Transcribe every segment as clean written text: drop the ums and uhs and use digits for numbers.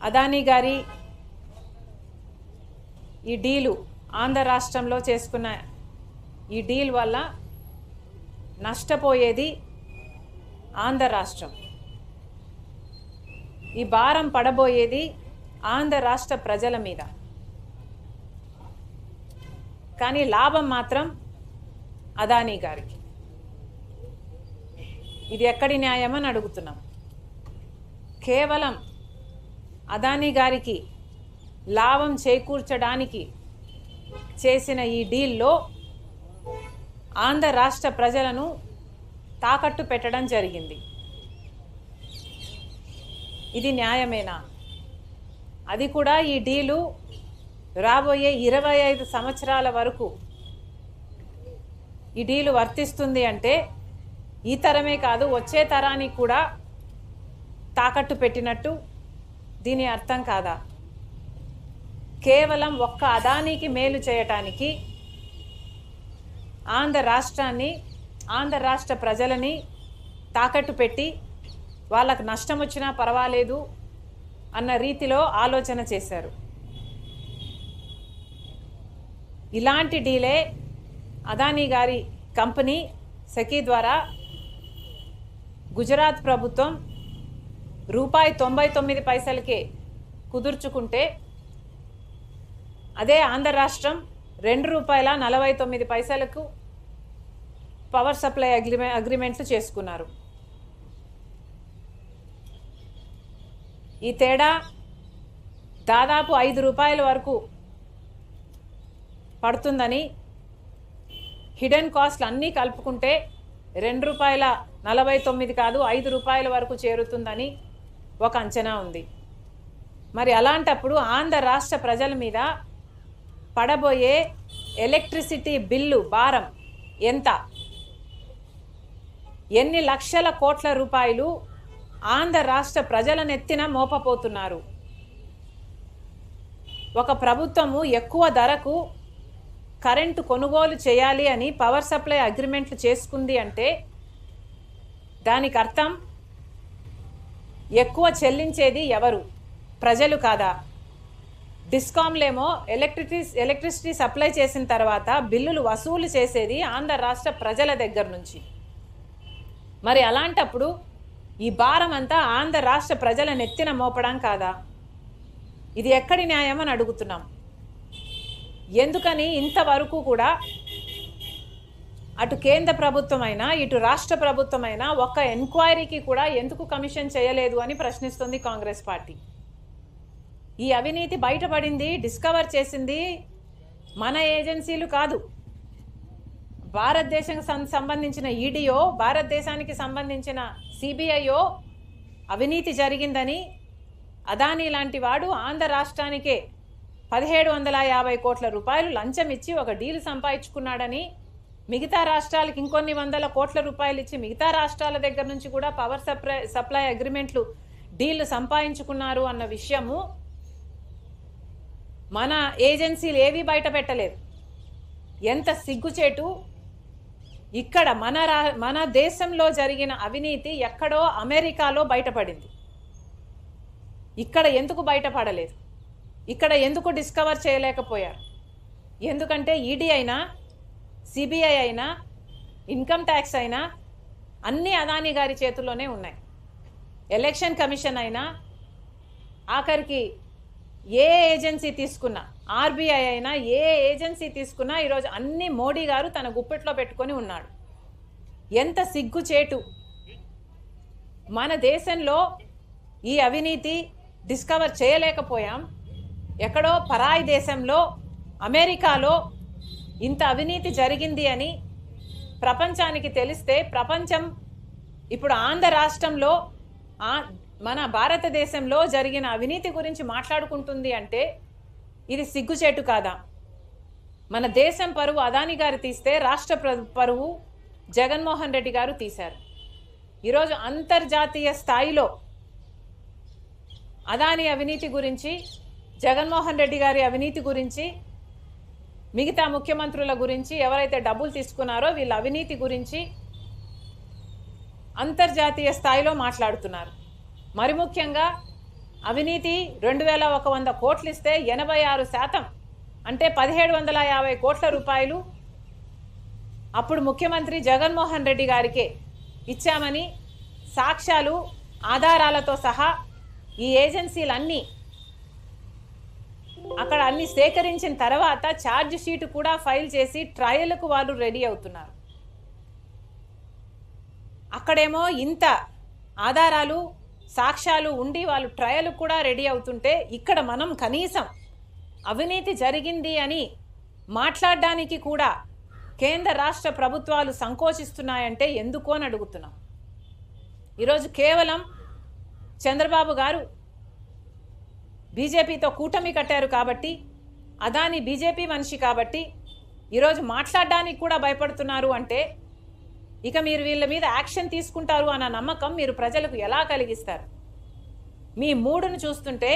అదానీ గారి ఈ డీలు ఆంధ్ర రాష్ట్రంలో చేసుకున్న ఈ డీల్ వల్ల నష్టపోయేది ఆంధ్ర రాష్ట్రం. ఈ భారం పడబోయేది ఆంధ్ర రాష్ట్ర ప్రజల మీద. కానీ లాభం మాత్రం అదానీ గారికి. ఇది ఎక్కడి న్యాయమని అడుగుతున్నాం. కేవలం అదానీ గారికి లాభం చేకూర్చడానికి చేసిన ఈ డీల్లో ఆంధ్ర రాష్ట్ర ప్రజలను తాకట్టు పెట్టడం జరిగింది. ఇది న్యాయమేనా? అది కూడా ఈ డీలు రాబోయే 25 సంవత్సరాల వరకు ఈ డీలు వర్తిస్తుంది అంటే ఈ తరమే కాదు, వచ్చే తరానికి కూడా తాకట్టు పెట్టినట్టు దీని అర్థం కాదా? కేవలం ఒక్క అదానీకి మేలు చేయటానికి ఆంధ్ర రాష్ట్రాన్ని, ఆంధ్ర రాష్ట్ర ప్రజలని తాకట్టు పెట్టి వాళ్ళకు నష్టం వచ్చినా పర్వాలేదు అన్న రీతిలో ఆలోచన చేశారు. ఇలాంటి డీలే అదానీ గారి కంపెనీ సెకీ ద్వారా గుజరాత్ ప్రభుత్వం ₹99 కుదుర్చుకుంటే, అదే ఆంధ్ర రాష్ట్రం ₹2.49 పవర్ సప్లై అగ్రిమెంట్లు చేసుకున్నారు. ఈ తేడా దాదాపు ₹5 వరకు పడుతుందని, హిడెన్ కాస్ట్లు అన్నీ కలుపుకుంటే ₹2.49 కాదు ₹5 వరకు చేరుతుందని ఒక అంచనా ఉంది. మరి అలాంటప్పుడు ఆంధ్ర రాష్ట్ర ప్రజల మీద పడబోయే ఎలక్ట్రిసిటీ బిల్లు భారం ఎంత? ఎన్ని లక్షల కోట్ల రూపాయలు ఆంధ్ర రాష్ట్ర ప్రజల నెత్తిన మోపపోతున్నారు? ఒక ప్రభుత్వము ఎక్కువ ధరకు కరెంటు కొనుగోలు చేయాలి అని పవర్ సప్లై అగ్రిమెంట్లు చేసుకుంది అంటే దానికి అర్థం ఎక్కువ చెల్లించేది ఎవరు? ప్రజలు కాదా? డిస్కామ్లేమో ఎలక్ట్రిసిటీ సప్లై చేసిన తర్వాత బిల్లులు వసూలు చేసేది ఆంధ్ర రాష్ట్ర ప్రజల దగ్గర నుంచి. మరి అలాంటప్పుడు ఈ భారం అంతా ఆంధ్ర రాష్ట్ర ప్రజల నెత్తిన మోపడం కాదా? ఇది ఎక్కడి న్యాయం అని అడుగుతున్నాం. ఎందుకని ఇంతవరకు కూడా అటు కేంద్ర ప్రభుత్వమైనా ఇటు రాష్ట్ర ప్రభుత్వమైనా ఒక్క ఎంక్వైరీకి కూడా ఎందుకు కమిషన్ చేయలేదు అని ప్రశ్నిస్తుంది కాంగ్రెస్ పార్టీ. ఈ అవినీతి బయటపడింది, డిస్కవర్ చేసింది మన ఏజెన్సీలు కాదు. భారతదేశానికి సంబంధించిన ఈడీఓ, భారతదేశానికి సంబంధించిన సిబిఐఓ అవినీతి జరిగిందని అదానీ లాంటి వాడు ఆంధ్ర రాష్ట్రానికే 1750 కోట్ల రూపాయలు లంచం ఇచ్చి ఒక డీల్ సంపాదించుకున్నాడని, మిగతా రాష్ట్రాలకు ఇంకొన్ని వందల కోట్ల రూపాయలు ఇచ్చి మిగతా రాష్ట్రాల దగ్గర నుంచి కూడా పవర్ సప్లై అగ్రిమెంట్లు డీళ్లు సంపాదించుకున్నారు అన్న విషయము మన ఏజెన్సీలు ఏవి బయట పెట్టలేదు. ఎంత సిగ్గుచేటు! ఇక్కడ మన దేశంలో జరిగిన అవినీతి ఎక్కడో అమెరికాలో బయటపడింది. ఇక్కడ ఎందుకు బయటపడలేదు? ఇక్కడ ఎందుకు డిస్కవర్ చేయలేకపోయారు? ఎందుకంటే ఈడీ అయినా, సిబిఐ అయినా, ఇన్కమ్ ట్యాక్స్ అయినా అన్నీ అదానీ గారి చేతుల్లోనే ఉన్నాయి. ఎలక్షన్ కమిషన్ అయినా, ఆఖరికి ఏ ఏజెన్సీ తీసుకున్నా, ఆర్బీఐ అయినా, ఏ ఏజెన్సీ తీసుకున్నా ఈరోజు అన్ని మోడీ గారు తన గుప్పెట్లో పెట్టుకొని ఉన్నాడు. ఎంత సిగ్గుచేటు! మన దేశంలో ఈ అవినీతి డిస్కవర్ చేయలేకపోయాం. ఎక్కడో పరాయి దేశంలో, అమెరికాలో ఇంత అవినీతి జరిగింది అని ప్రపంచానికి తెలిస్తే, ప్రపంచం ఇప్పుడు ఆంధ్ర రాష్ట్రంలో మన భారతదేశంలో జరిగిన అవినీతి గురించి మాట్లాడుకుంటుంది అంటే ఇది సిగ్గుచేటు కాదా? మన దేశం పరువు అదానీ గారు తీస్తే, రాష్ట్ర పరువు జగన్మోహన్ రెడ్డి గారు తీశారు. ఈరోజు అంతర్జాతీయ స్థాయిలో అదానీ అవినీతి గురించి, జగన్మోహన్ రెడ్డి గారి అవినీతి గురించి, మిగతా ముఖ్యమంత్రుల గురించి, ఎవరైతే డబ్బులు తీసుకున్నారో వీళ్ళ అవినీతి గురించి అంతర్జాతీయ స్థాయిలో మాట్లాడుతున్నారు. మరి ముఖ్యంగా అవినీతి 2100 కోట్లు ఇస్తే 86% అంటే 1750 కోట్ల రూపాయలు అప్పుడు ముఖ్యమంత్రి జగన్మోహన్ రెడ్డి గారికే ఇచ్చామని సాక్ష్యాలు ఆధారాలతో సహా ఈ ఏజెన్సీలన్నీ అక్కడ అన్ని సేకరించిన తర్వాత ఛార్జ్ షీట్ కూడా ఫైల్ చేసి ట్రయల్కు వాళ్ళు రెడీ అవుతున్నారు. అక్కడేమో ఇంత ఆధారాలు సాక్ష్యాలు ఉండి వాళ్ళు ట్రయల్ కూడా రెడీ అవుతుంటే ఇక్కడ మనం కనీసం అవినీతి జరిగింది అని మాట్లాడడానికి కూడా కేంద్ర రాష్ట్ర ప్రభుత్వాలు సంకోచిస్తున్నాయంటే ఎందుకు అని అడుగుతున్నాం. ఈరోజు కేవలం చంద్రబాబు గారు బీజేపీతో కూటమి కట్టారు కాబట్టి, అదాని బీజేపీ మనిషి కాబట్టి ఈరోజు మాట్లాడడానికి కూడా భయపడుతున్నారు అంటే ఇక మీరు వీళ్ళ మీద యాక్షన్ తీసుకుంటారు అన్న నమ్మకం మీరు ప్రజలకు ఎలా కలిగిస్తారు? మీ మూడును చూస్తుంటే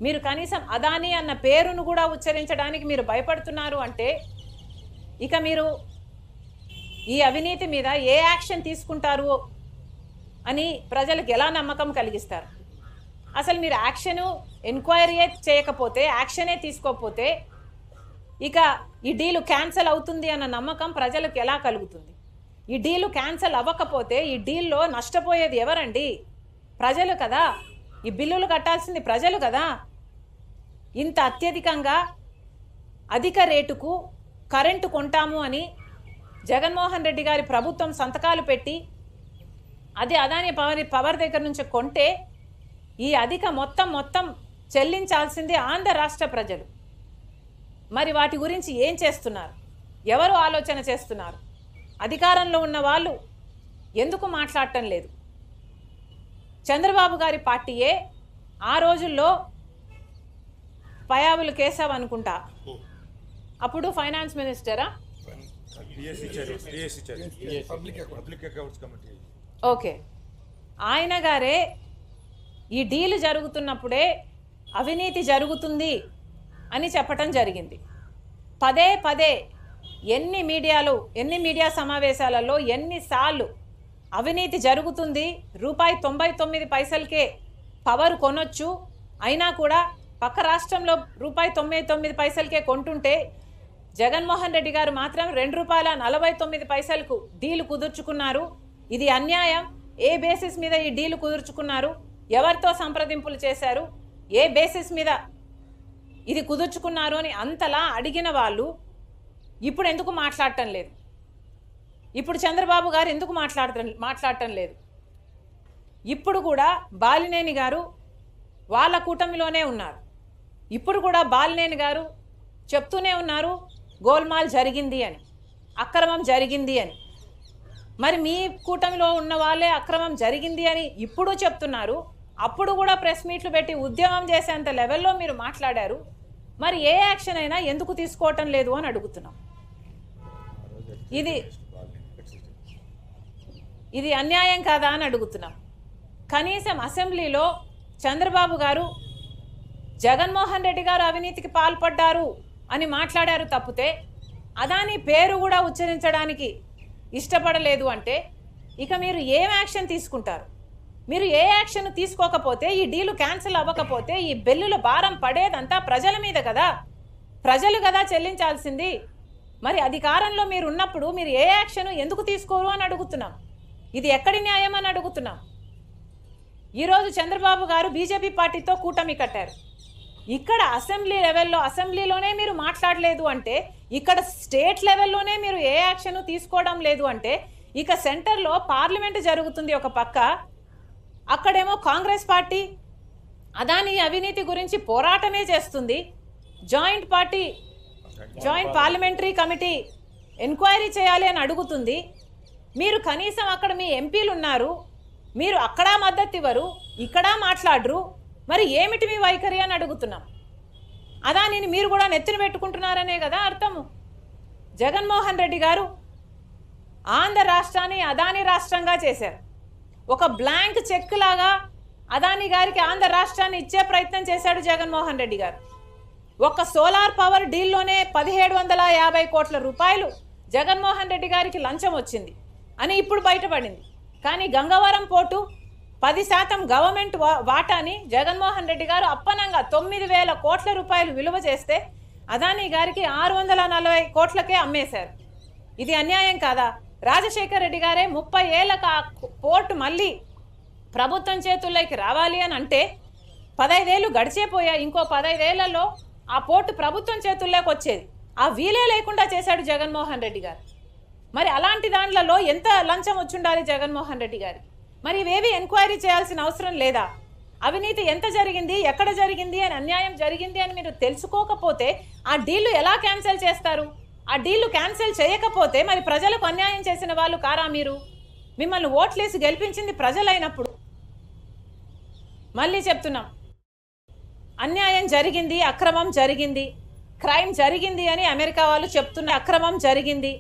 మీరు కనీసం అదాని అన్న పేరును కూడా ఉచ్చరించడానికి మీరు భయపడుతున్నారు అంటే ఇక మీరు ఈ అవినీతి మీద ఏ యాక్షన్ తీసుకుంటారు అని ప్రజలకు ఎలా నమ్మకం కలిగిస్తారు? అసలు మీరు యాక్షను ఎంక్వైరీ చేయకపోతే, యాక్షనే తీసుకోకపోతే ఇక ఈ డీలు క్యాన్సిల్ అవుతుంది అన్న నమ్మకం ప్రజలకు ఎలా కలుగుతుంది? ఈ డీలు క్యాన్సిల్ అవ్వకపోతే ఈ డీల్లో నష్టపోయేది ఎవరండి? ప్రజలు కదా. ఈ బిల్లులు కట్టాల్సింది ప్రజలు కదా. ఇంత అత్యధికంగా అధిక రేటుకు కరెంటు కొంటాము అని జగన్మోహన్ రెడ్డి గారి ప్రభుత్వం సంతకాలు పెట్టి అది అదాని పవర్ దగ్గర నుంచి కొంటే ఈ అధిక మొత్తం చెల్లించాల్సింది ఆంధ్ర రాష్ట్ర ప్రజలు. మరి వాటి గురించి ఏం చేస్తున్నారు? ఎవరు ఆలోచన చేస్తున్నారు? అధికారంలో ఉన్న వాళ్ళు ఎందుకు మాట్లాడటం లేదు? చంద్రబాబు గారి పార్టీయే ఆ రోజుల్లో పయావులు కేశవ్ అనుకుంటా, అప్పుడు ఫైనాన్స్ మినిస్టరా, ఓకే, ఆయన గారే ఈ డీల్ జరుగుతున్నప్పుడే అవినీతి జరుగుతుంది అని చెప్పటం జరిగింది. పదే పదే ఎన్ని మీడియా సమావేశాలలో ఎన్నిసార్లు అవినీతి జరుగుతుంది, ₹99 పవర్ కొనొచ్చు, అయినా కూడా పక్క రాష్ట్రంలో ₹99 కొంటుంటే జగన్మోహన్ రెడ్డి గారు మాత్రం ₹2.49 డీలు కుదుర్చుకున్నారు. ఇది అన్యాయం. ఏ బేసిస్ మీద ఈ డీలు కుదుర్చుకున్నారు? ఎవరితో సంప్రదింపులు చేశారు? ఏ బేసిస్ మీద ఇది కుదుర్చుకున్నారు అని అంతలా అడిగిన వాళ్ళు ఇప్పుడు ఎందుకు మాట్లాడటం లేదు? ఇప్పుడు చంద్రబాబు గారు ఎందుకు మాట్లాడటం లేదు? ఇప్పుడు కూడా బాలినేని గారు వాళ్ళ కూటమిలోనే ఉన్నారు. ఇప్పుడు కూడా బాలినేని గారు చెప్తూనే ఉన్నారు గోల్మాల్ జరిగింది అని, అక్రమం జరిగింది అని. మరి మీ కూటమిలో ఉన్న వాళ్ళే అక్రమం జరిగింది అని ఇప్పుడు చెప్తున్నారు. అప్పుడు కూడా ప్రెస్ మీట్లు పెట్టి ఉద్యమం చేసేంత లెవెల్లో మీరు మాట్లాడారు. మరి ఏ యాక్షన్ అయినా ఎందుకు తీసుకోవటం లేదు అని అడుగుతున్నాం. ఇది అన్యాయం కాదా అని అడుగుతున్నాం. కనీసం అసెంబ్లీలో చంద్రబాబు గారు జగన్మోహన్ రెడ్డి గారు అవినీతికి పాల్పడ్డారు అని మాట్లాడారు తప్పితే అదాని పేరు కూడా ఉచ్చరించడానికి ఇష్టపడలేదు అంటే ఇక మీరు ఏం యాక్షన్ తీసుకుంటారు? మీరు ఏ యాక్షన్ తీసుకోకపోతే, ఈ డీలు క్యాన్సిల్ అవ్వకపోతే ఈ బిల్లుల భారం పడేదంతా ప్రజల మీద కదా. ప్రజలు కదా చెల్లించాల్సింది. మరి అధికారంలో మీరు ఉన్నప్పుడు మీరు ఏ యాక్షన్ ఎందుకు తీసుకోరు అని అడుగుతున్నాం. ఇది ఎక్కడి న్యాయం అని అడుగుతున్నాం. ఈరోజు చంద్రబాబు గారు బీజేపీ పార్టీతో కూటమి కట్టారు. ఇక్కడ అసెంబ్లీ లెవెల్లో అసెంబ్లీలోనే మీరు మాట్లాడలేదు అంటే, ఇక్కడ స్టేట్ లెవెల్లోనే మీరు ఏ యాక్షన్ తీసుకోవడం లేదు అంటే, ఇక సెంటర్లో పార్లమెంట్ జరుగుతుంది ఒక పక్క, అక్కడేమో కాంగ్రెస్ పార్టీ అదాని అవినీతి గురించి పోరాటమే చేస్తుంది. జాయింట్ పార్లమెంటరీ కమిటీ ఎంక్వైరీ చేయాలి అని అడుగుతుంది. మీరు కనీసం అక్కడ మీ ఎంపీలు ఉన్నారు, మీరు అక్కడ మద్దతు ఇవ్వరు, ఇక్కడ మాట్లాడరు. మరి ఏమిటి మీ వైఖరి అని అడుగుతున్నాం. అదానిని మీరు కూడా నెత్తిన పెట్టుకుంటున్నారనే కదా అర్థము. జగన్మోహన్ రెడ్డి గారు ఆంధ్ర రాష్ట్రాన్ని అదాని రాష్ట్రంగా చేశారు. ఒక బ్లాంక్ చెక్ లాగా అదాని గారికి ఆంధ్ర రాష్ట్రాన్ని ఇచ్చే ప్రయత్నం చేశాడు జగన్మోహన్ రెడ్డి గారు. ఒక సోలార్ పవర్ డీల్లోనే 1750 కోట్ల రూపాయలు జగన్మోహన్ రెడ్డి గారికి లంచం వచ్చింది అని ఇప్పుడు బయటపడింది. కానీ గంగవరం పోర్టు 10% గవర్నమెంట్ వాటాని జగన్మోహన్ రెడ్డి గారు అప్పనంగా 9,000 కోట్ల రూపాయలు విలువ చేస్తే అదానీ గారికి 640 కోట్లకే అమ్మేశారు. ఇది అన్యాయం కాదా? రాజశేఖర్ రెడ్డి గారే 30 ఏళ్ళకు ఆ పోర్టు మళ్ళీ ప్రభుత్వం చేతుల్లోకి రావాలి అని అంటే 15 ఏళ్ళు గడిచేపోయా. ఇంకో 15 ఏళ్లలో ఆ పోర్టు ప్రభుత్వం చేతుల్లోకి వచ్చేది. ఆ వీలే లేకుండా చేశాడు జగన్మోహన్ రెడ్డి గారు. మరి అలాంటి దాంట్లో ఎంత లంచం వచ్చుండాలి జగన్మోహన్ రెడ్డి గారికి? మరి ఇవేవి ఎంక్వైరీ చేయాల్సిన అవసరం లేదా? అవినీతి ఎంత జరిగింది, ఎక్కడ జరిగింది అని, అన్యాయం జరిగింది అని మీరు తెలుసుకోకపోతే ఆ డీళ్లు ఎలా క్యాన్సిల్ చేస్తారు? ఆ డీళ్లు క్యాన్సిల్ చేయకపోతే మరి ప్రజలకు అన్యాయం చేసిన వాళ్ళు కారా మీరు? మిమ్మల్ని ఓట్లేసి గెలిపించింది ప్రజలైనప్పుడు. మళ్ళీ చెప్తున్నాం, అన్యాయం జరిగింది, అక్రమం జరిగింది, క్రైమ్ జరిగింది అని అమెరికా వాళ్ళు చెప్తున్నారు. అక్రమం జరిగింది,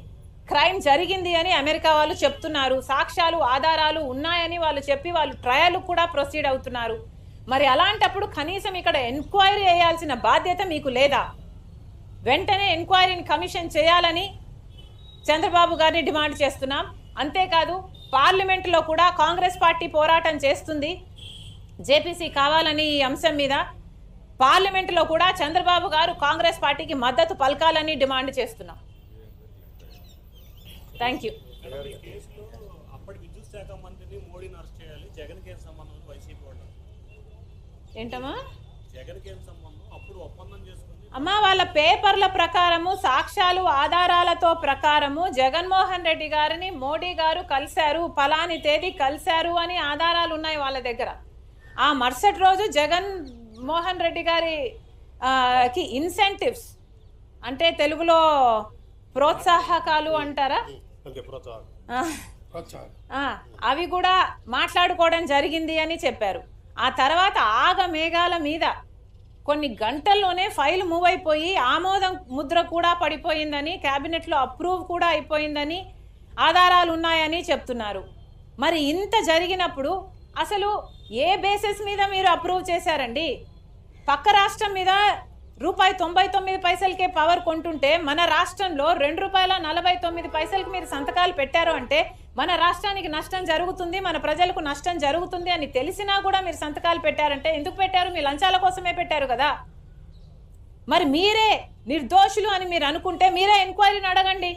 క్రైమ్ జరిగింది అని అమెరికా వాళ్ళు చెప్తున్నారు. సాక్ష్యాలు ఆధారాలు ఉన్నాయని వాళ్ళు చెప్పి వాళ్ళు ట్రయల్ కూడా ప్రొసీడ్ అవుతున్నారు. మరి అలాంటప్పుడు కనీసం ఇక్కడ ఎంక్వైరీ చేయాల్సిన బాధ్యత మీకు లేదా? వెంటనే ఎంక్వైరీని కమిషన్ చేయాలని చంద్రబాబు గారిని డిమాండ్ చేస్తున్నాం. అంతేకాదు పార్లమెంటులో కూడా కాంగ్రెస్ పార్టీ పోరాటం చేస్తుంది జేపీసీ కావాలని ఈ అంశం మీద. పార్లమెంటులో కూడా చంద్రబాబు గారు కాంగ్రెస్ పార్టీకి మద్దతు పలకాలని డిమాండ్ చేస్తున్నాం. Thank you. ఏంటమ్మా అమ్మా, వాళ్ళ పేపర్ల ప్రకారము, సాక్ష్యాలు ఆధారాలతో ప్రకారము జగన్మోహన్ రెడ్డి గారిని మోడీ గారు కలిశారు, ఫలాని తేదీ కలిశారు అని ఆధారాలు ఉన్నాయి వాళ్ళ దగ్గర. ఆ మరుసటి రోజు జగన్మోహన్ రెడ్డి గారికి ఇన్సెంటివ్స్ అంటే తెలుగులో ప్రోత్సాహకాలు అంటారా, అవి కూడా మాట్లాడుకోవడం జరిగింది అని చెప్పారు. ఆ తర్వాత ఆగమేఘాల మీద కొన్ని గంటల్లోనే ఫైల్ మూవ్ అయిపోయి ఆమోదం ముద్ర కూడా పడిపోయిందని, క్యాబినెట్లో అప్రూవ్ కూడా అయిపోయిందని ఆధారాలు ఉన్నాయని చెప్తున్నారు. మరి ఇంత జరిగినప్పుడు అసలు ఏ బేసిస్ మీద మీరు అప్రూవ్ చేశారండి? పక్క రాష్ట్రం మీద ₹99 పవర్ కొంటుంటే మన రాష్ట్రంలో ₹2.49 మీరు సంతకాలు పెట్టారు అంటే మన రాష్ట్రానికి నష్టం జరుగుతుంది, మన ప్రజలకు నష్టం జరుగుతుంది అని తెలిసినా కూడా మీరు సంతకాలు పెట్టారంటే ఎందుకు పెట్టారు? మీ లంచాల కోసమే పెట్టారు కదా. మరి మీరే నిర్దోషులు అని మీరు అనుకుంటే మీరే ఎంక్వైరీని అడగండి.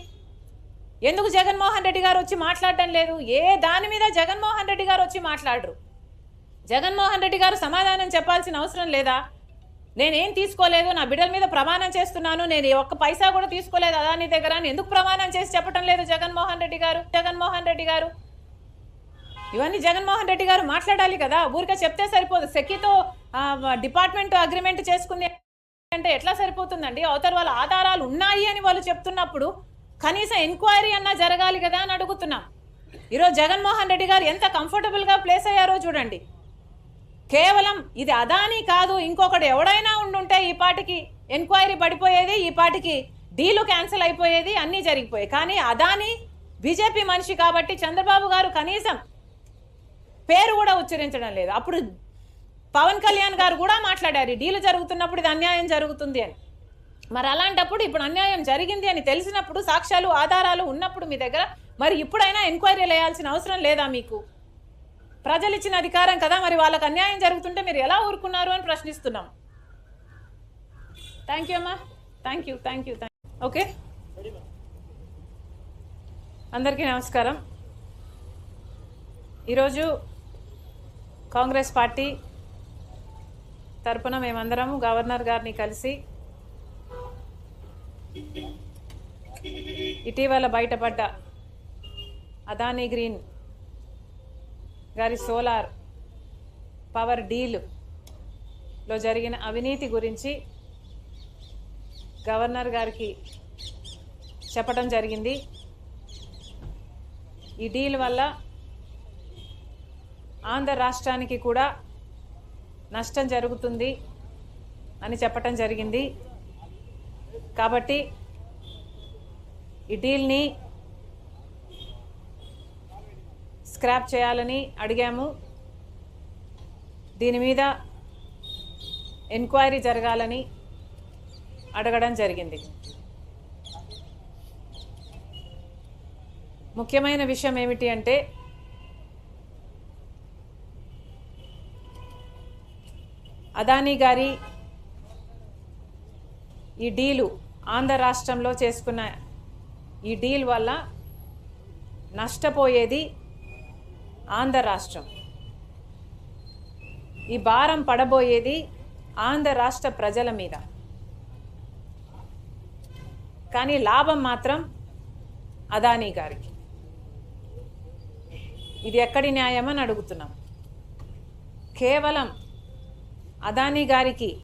ఎందుకు జగన్మోహన్ రెడ్డి గారు వచ్చి మాట్లాడడం లేదు? ఏ దాని మీద జగన్మోహన్ రెడ్డి గారు వచ్చి మాట్లాడరు? జగన్మోహన్ రెడ్డి గారు సమాధానం చెప్పాల్సిన అవసరం లేదా? నేనేం తీసుకోలేదు, నా బిడ్డల మీద ప్రమాణం చేస్తున్నాను, నేను ఒక్క పైసా కూడా తీసుకోలేదు అదాని దగ్గర అని ఎందుకు ప్రమాణం చేసి చెప్పడం లేదు జగన్మోహన్ రెడ్డి గారు? ఇవన్నీ జగన్మోహన్ రెడ్డి గారు మాట్లాడాలి కదా. ఊరికే చెప్తే సరిపోదు. సెక్కితో డిపార్ట్మెంట్ అగ్రిమెంట్ చేసుకుంది అంటే ఎట్లా సరిపోతుందండి? అవతల వాళ్ళ ఆధారాలు ఉన్నాయి అని వాళ్ళు చెప్తున్నప్పుడు కనీసం ఎంక్వైరీ అన్నా జరగాలి కదా అని అడుగుతున్నాం. ఈరోజు జగన్మోహన్ రెడ్డి గారు ఎంత కంఫర్టబుల్గా ప్లేస్ అయ్యారో చూడండి. కేవలం ఇది అదానీ కాదు, ఇంకొకటి ఎవడైనా ఉండుంటే ఈ పాటికి ఎంక్వైరీ పడిపోయేది, ఈ పాటికి డీలు క్యాన్సిల్ అయిపోయేది, అన్నీ జరిగిపోయాయి. కానీ అదానీ బీజేపీ మనిషి కాబట్టి చంద్రబాబు గారు కనీసం పేరు కూడా ఉచ్చరించడం లేదు. అప్పుడు పవన్ కళ్యాణ్ గారు కూడా మాట్లాడారు, డీలు జరుగుతున్నప్పుడు ఇది అన్యాయం జరుగుతుంది అని. మరి అలాంటప్పుడు ఇప్పుడు అన్యాయం జరిగింది అని తెలిసినప్పుడు, సాక్ష్యాలు ఆధారాలు ఉన్నప్పుడు మీ దగ్గర, మరి ఇప్పుడైనా ఎంక్వైరీ వేయాల్సిన అవసరం లేదా మీకు? ప్రజలు ఇచ్చిన అధికారం కదా, మరి వాళ్ళకి అన్యాయం జరుగుతుంటే మీరు ఎలా ఊరుకున్నారు అని ప్రశ్నిస్తున్నాం. థ్యాంక్ యూ అమ్మా. Thank you. ఓకే, అందరికీ నమస్కారం. ఈరోజు కాంగ్రెస్ పార్టీ తరపున మేమందరము గవర్నర్ గారిని కలిసి ఇటీవల బయటపడ్డ అదానీ గ్రీన్ గారి సోలార్ పవర్ డీల్లో జరిగిన అవినీతి గురించి గవర్నర్ గారికి చెప్పడం జరిగింది. ఈ డీల్ వల్ల ఆంధ్ర రాష్ట్రానికి కూడా నష్టం జరుగుతుంది అని చెప్పడం జరిగింది. కాబట్టి ఈ డీల్ని స్క్రాప్ చేయాలని అడిగాము. దీని మీద ఎంక్వైరీ జరగాలని అడగడం జరిగింది. ముఖ్యమైన విషయం ఏమిటి అంటే అదానీ గారి ఈ డీలు ఆంధ్ర రాష్ట్రంలో చేసుకున్న ఈ డీల్ వల్ల నష్టపోయేది ఆంధ్ర రాష్ట్రం. ఈ భారం పడబోయేది ఆంధ్ర రాష్ట్ర ప్రజల మీద. కానీ లాభం మాత్రం అదానీ గారికి. ఇది ఎక్కడి న్యాయమని అడుగుతున్నాం. కేవలం అదానీ గారికి